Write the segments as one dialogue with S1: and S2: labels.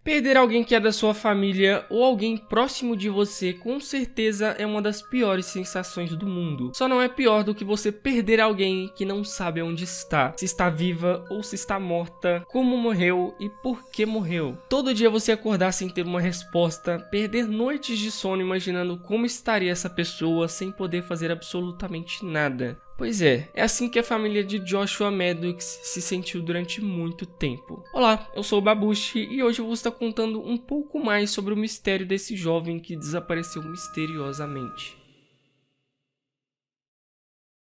S1: Perder alguém que é da sua família ou alguém próximo de você com certeza é uma das piores sensações do mundo. Só não é pior do que você perder alguém que não sabe onde está, se está viva ou se está morta, como morreu e por que morreu. Todo dia você acordar sem ter uma resposta, perder noites de sono imaginando como estaria essa pessoa sem poder fazer absolutamente nada. Pois é assim que a família de Joshua Maddox se sentiu durante muito tempo. Olá, eu sou o Babushi e hoje eu vou estar contando um pouco mais sobre o mistério desse jovem que desapareceu misteriosamente.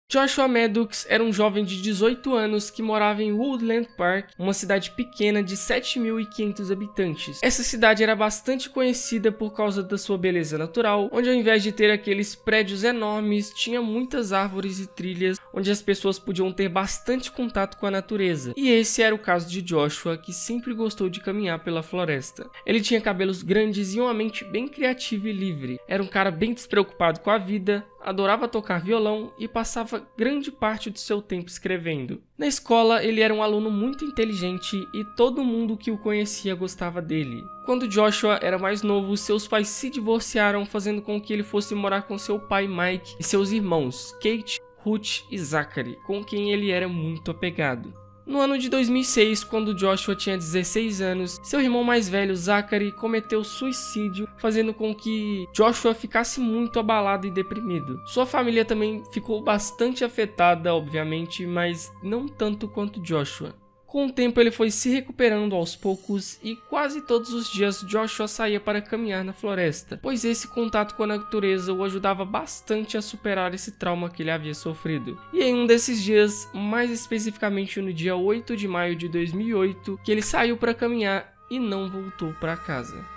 S1: Joshua Maddox era um jovem de 18 anos que morava em Woodland Park, uma cidade pequena de 7.500 habitantes. Essa cidade era bastante conhecida por causa da sua beleza natural, onde ao invés de ter aqueles prédios enormes, tinha muitas árvores e trilhas, onde as pessoas podiam ter bastante contato com a natureza. E esse era o caso de Joshua, que sempre gostou de caminhar pela floresta. Ele tinha cabelos grandes e uma mente bem criativa e livre. Era um cara bem despreocupado com a vida, adorava tocar violão e passava grande parte do seu tempo escrevendo. Na escola, ele era um aluno muito inteligente e todo mundo que o conhecia gostava dele. Quando Joshua era mais novo, seus pais se divorciaram, fazendo com que ele fosse morar com seu pai Mike e seus irmãos Kate, Ruth e Zachary, com quem ele era muito apegado. No ano de 2006, quando Joshua tinha 16 anos, seu irmão mais velho, Zachary, cometeu suicídio, fazendo com que Joshua ficasse muito abalado e deprimido. Sua família também ficou bastante afetada, obviamente, mas não tanto quanto Joshua. Com o tempo ele foi se recuperando aos poucos e quase todos os dias Joshua saía para caminhar na floresta, pois esse contato com a natureza o ajudava bastante a superar esse trauma que ele havia sofrido. E em um desses dias, mais especificamente no dia 8 de maio de 2008, que ele saiu para caminhar e não voltou para casa.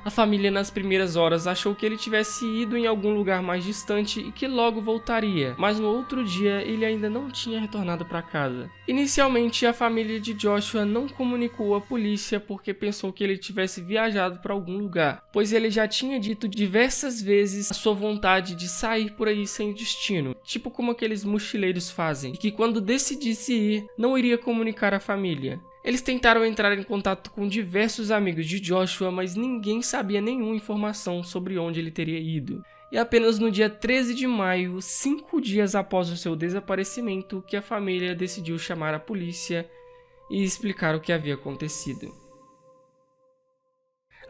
S1: A família nas primeiras horas achou que ele tivesse ido em algum lugar mais distante e que logo voltaria, mas no outro dia ele ainda não tinha retornado para casa. Inicialmente a família de Joshua não comunicou à polícia porque pensou que ele tivesse viajado para algum lugar, pois ele já tinha dito diversas vezes a sua vontade de sair por aí sem destino, tipo como aqueles mochileiros fazem, e que quando decidisse ir, não iria comunicar à família. Eles tentaram entrar em contato com diversos amigos de Joshua, mas ninguém sabia nenhuma informação sobre onde ele teria ido. E apenas no dia 13 de maio, 5 dias após o seu desaparecimento, que a família decidiu chamar a polícia e explicar o que havia acontecido.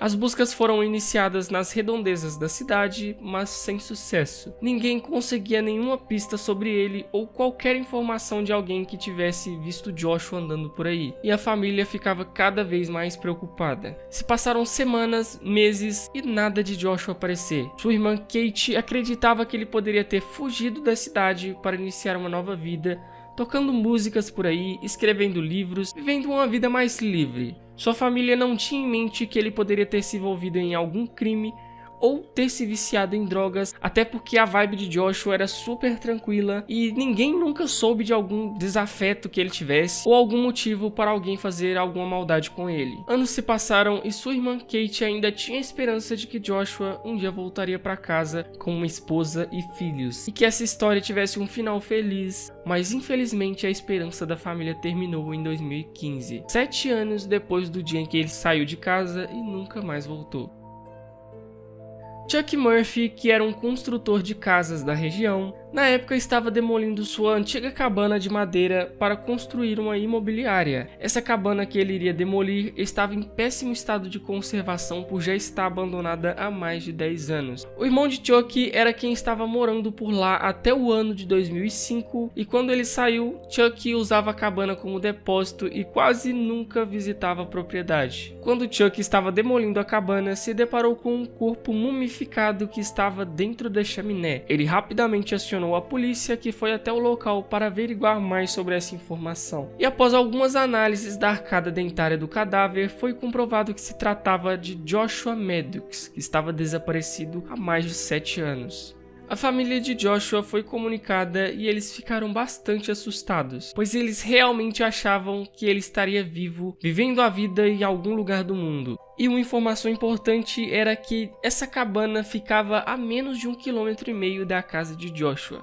S1: As buscas foram iniciadas nas redondezas da cidade, mas sem sucesso. Ninguém conseguia nenhuma pista sobre ele ou qualquer informação de alguém que tivesse visto Joshua andando por aí, e a família ficava cada vez mais preocupada. Se passaram semanas, meses e nada de Joshua aparecer. Sua irmã Kate acreditava que ele poderia ter fugido da cidade para iniciar uma nova vida, tocando músicas por aí, escrevendo livros, vivendo uma vida mais livre. Sua família não tinha em mente que ele poderia ter se envolvido em algum crime ou ter se viciado em drogas, até porque a vibe de Joshua era super tranquila e ninguém nunca soube de algum desafeto que ele tivesse ou algum motivo para alguém fazer alguma maldade com ele. Anos se passaram e sua irmã Kate ainda tinha esperança de que Joshua um dia voltaria para casa com uma esposa e filhos, e que essa história tivesse um final feliz, mas infelizmente a esperança da família terminou em 2015, 7 anos depois do dia em que ele saiu de casa e nunca mais voltou. Chuck Murphy, que era um construtor de casas da região, na época estava demolindo sua antiga cabana de madeira para construir uma imobiliária. Essa cabana que ele iria demolir estava em péssimo estado de conservação por já estar abandonada há mais de 10 anos. O irmão de Chuck era quem estava morando por lá até o ano de 2005 e quando ele saiu, Chuck usava a cabana como depósito e quase nunca visitava a propriedade. Quando Chuck estava demolindo a cabana, se deparou com um corpo mumificado que estava dentro da chaminé. Ele rapidamente acionou a polícia, que foi até o local para averiguar mais sobre essa informação. E após algumas análises da arcada dentária do cadáver, foi comprovado que se tratava de Joshua Maddox, que estava desaparecido há mais de 7 anos. A família de Joshua foi comunicada e eles ficaram bastante assustados, pois eles realmente achavam que ele estaria vivo, vivendo a vida em algum lugar do mundo. E uma informação importante era que essa cabana ficava a menos de 1,5 km da casa de Joshua.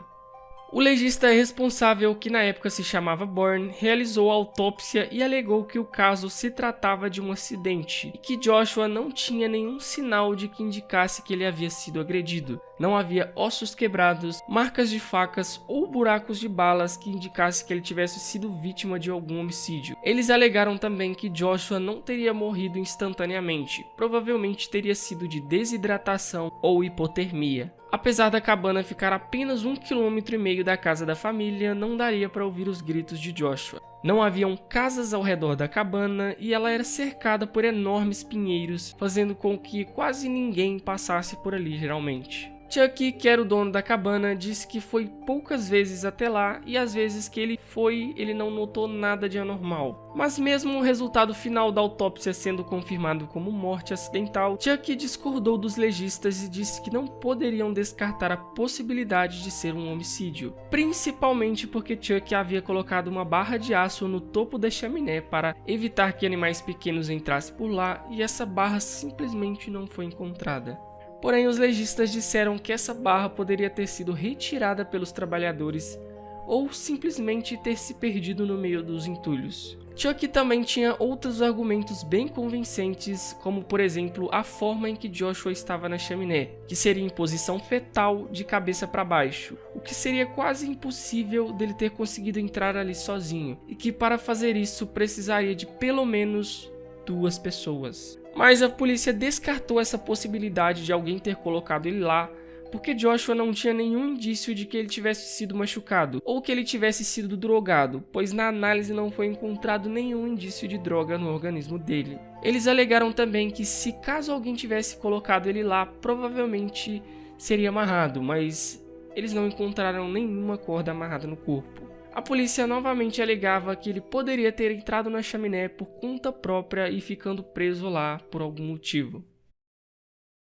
S1: O legista responsável, que na época se chamava Bourne, realizou a autópsia e alegou que o caso se tratava de um acidente e que Joshua não tinha nenhum sinal de que indicasse que ele havia sido agredido. Não havia ossos quebrados, marcas de facas ou buracos de balas que indicassem que ele tivesse sido vítima de algum homicídio. Eles alegaram também que Joshua não teria morrido instantaneamente, provavelmente teria sido de desidratação ou hipotermia. Apesar da cabana ficar a apenas 1,5 km da casa da família, não daria para ouvir os gritos de Joshua. Não haviam casas ao redor da cabana e ela era cercada por enormes pinheiros, fazendo com que quase ninguém passasse por ali geralmente. Chuck, que era o dono da cabana, disse que foi poucas vezes até lá e às vezes que ele foi, ele não notou nada de anormal. Mas mesmo o resultado final da autópsia sendo confirmado como morte acidental, Chuck discordou dos legistas e disse que não poderiam descartar a possibilidade de ser um homicídio, principalmente porque Chuck havia colocado uma barra de aço no topo da chaminé para evitar que animais pequenos entrassem por lá e essa barra simplesmente não foi encontrada. Porém, os legistas disseram que essa barra poderia ter sido retirada pelos trabalhadores ou simplesmente ter se perdido no meio dos entulhos. Chuck também tinha outros argumentos bem convincentes, como por exemplo a forma em que Joshua estava na chaminé, que seria em posição fetal de cabeça para baixo, o que seria quase impossível dele ter conseguido entrar ali sozinho, e que para fazer isso precisaria de pelo menos 2 pessoas. Mas a polícia descartou essa possibilidade de alguém ter colocado ele lá, porque Joshua não tinha nenhum indício de que ele tivesse sido machucado ou que ele tivesse sido drogado, pois na análise não foi encontrado nenhum indício de droga no organismo dele. Eles alegaram também que se caso alguém tivesse colocado ele lá, provavelmente seria amarrado, mas eles não encontraram nenhuma corda amarrada no corpo. A polícia novamente alegava que ele poderia ter entrado na chaminé por conta própria e ficando preso lá por algum motivo.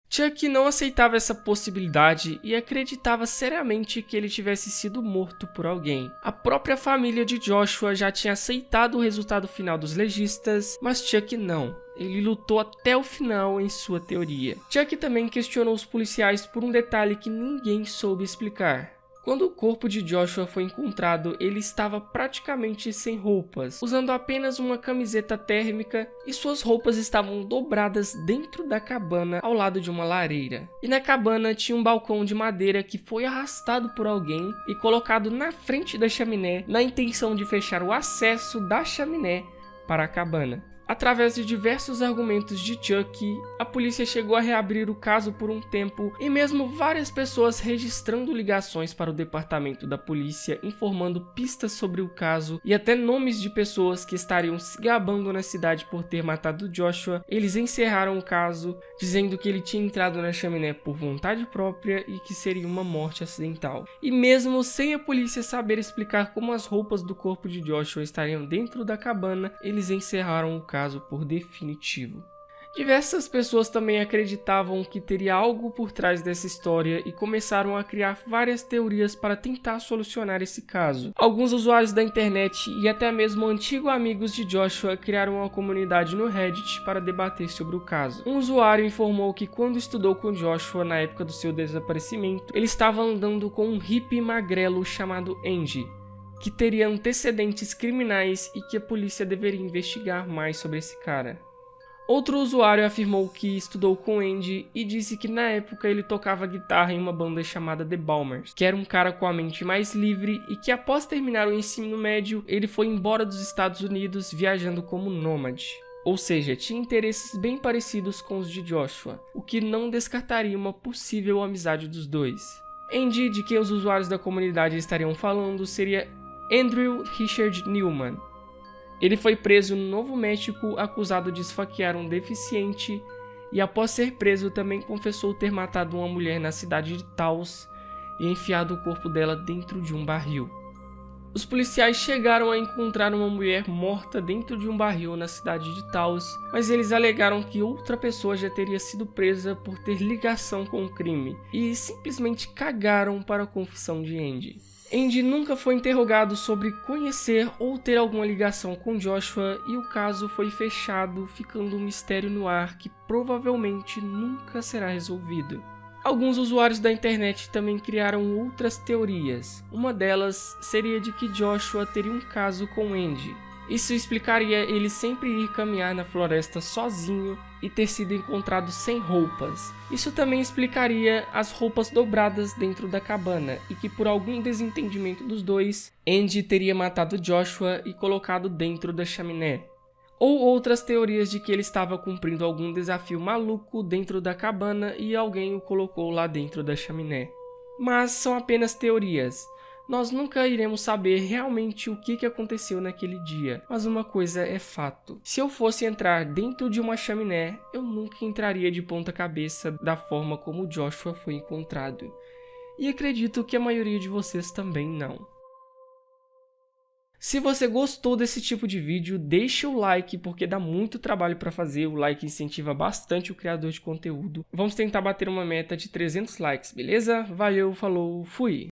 S1: Chuck não aceitava essa possibilidade e acreditava seriamente que ele tivesse sido morto por alguém. A própria família de Joshua já tinha aceitado o resultado final dos legistas, mas Chuck não. Ele lutou até o final em sua teoria. Chuck também questionou os policiais por um detalhe que ninguém soube explicar. Quando o corpo de Joshua foi encontrado, ele estava praticamente sem roupas, usando apenas uma camiseta térmica e suas roupas estavam dobradas dentro da cabana ao lado de uma lareira. E na cabana tinha um balcão de madeira que foi arrastado por alguém e colocado na frente da chaminé na intenção de fechar o acesso da chaminé para a cabana. Através de diversos argumentos de Chuck, a polícia chegou a reabrir o caso por um tempo e mesmo várias pessoas registrando ligações para o departamento da polícia informando pistas sobre o caso e até nomes de pessoas que estariam se gabando na cidade por ter matado Joshua, eles encerraram o caso dizendo que ele tinha entrado na chaminé por vontade própria e que seria uma morte acidental. E mesmo sem a polícia saber explicar como as roupas do corpo de Joshua estariam dentro da cabana, eles encerraram o caso por definitivo. Diversas pessoas também acreditavam que teria algo por trás dessa história e começaram a criar várias teorias para tentar solucionar esse caso. Alguns usuários da internet e até mesmo antigos amigos de Joshua criaram uma comunidade no Reddit para debater sobre o caso. Um usuário informou que quando estudou com Joshua na época do seu desaparecimento, ele estava andando com um hippie magrelo chamado Andy, que teria antecedentes criminais e que a polícia deveria investigar mais sobre esse cara. Outro usuário afirmou que estudou com Andy e disse que na época ele tocava guitarra em uma banda chamada The Balmers, que era um cara com a mente mais livre e que após terminar o ensino médio, ele foi embora dos Estados Unidos viajando como nômade. Ou seja, tinha interesses bem parecidos com os de Joshua, o que não descartaria uma possível amizade dos dois. Andy, de quem os usuários da comunidade estariam falando, seria Andrew Richard Newman. Ele foi preso no Novo México acusado de esfaquear um deficiente e após ser preso também confessou ter matado uma mulher na cidade de Taos e enfiado o corpo dela dentro de um barril. Os policiais chegaram a encontrar uma mulher morta dentro de um barril na cidade de Taos, mas eles alegaram que outra pessoa já teria sido presa por ter ligação com o crime e simplesmente cagaram para a confissão de Andy. Andy nunca foi interrogado sobre conhecer ou ter alguma ligação com Joshua e o caso foi fechado, ficando um mistério no ar que provavelmente nunca será resolvido. Alguns usuários da internet também criaram outras teorias. Uma delas seria de que Joshua teria um caso com Andy. Isso explicaria ele sempre ir caminhar na floresta sozinho e ter sido encontrado sem roupas. Isso também explicaria as roupas dobradas dentro da cabana e que por algum desentendimento dos dois, Andy teria matado Joshua e colocado dentro da chaminé. Ou outras teorias de que ele estava cumprindo algum desafio maluco dentro da cabana e alguém o colocou lá dentro da chaminé. Mas são apenas teorias. Nós nunca iremos saber realmente o que aconteceu naquele dia, mas uma coisa é fato. Se eu fosse entrar dentro de uma chaminé, eu nunca entraria de ponta cabeça da forma como Joshua foi encontrado. E acredito que a maioria de vocês também não. Se você gostou desse tipo de vídeo, deixa o like porque dá muito trabalho para fazer, o like incentiva bastante o criador de conteúdo. Vamos tentar bater uma meta de 300 likes, beleza? Valeu, falou, fui!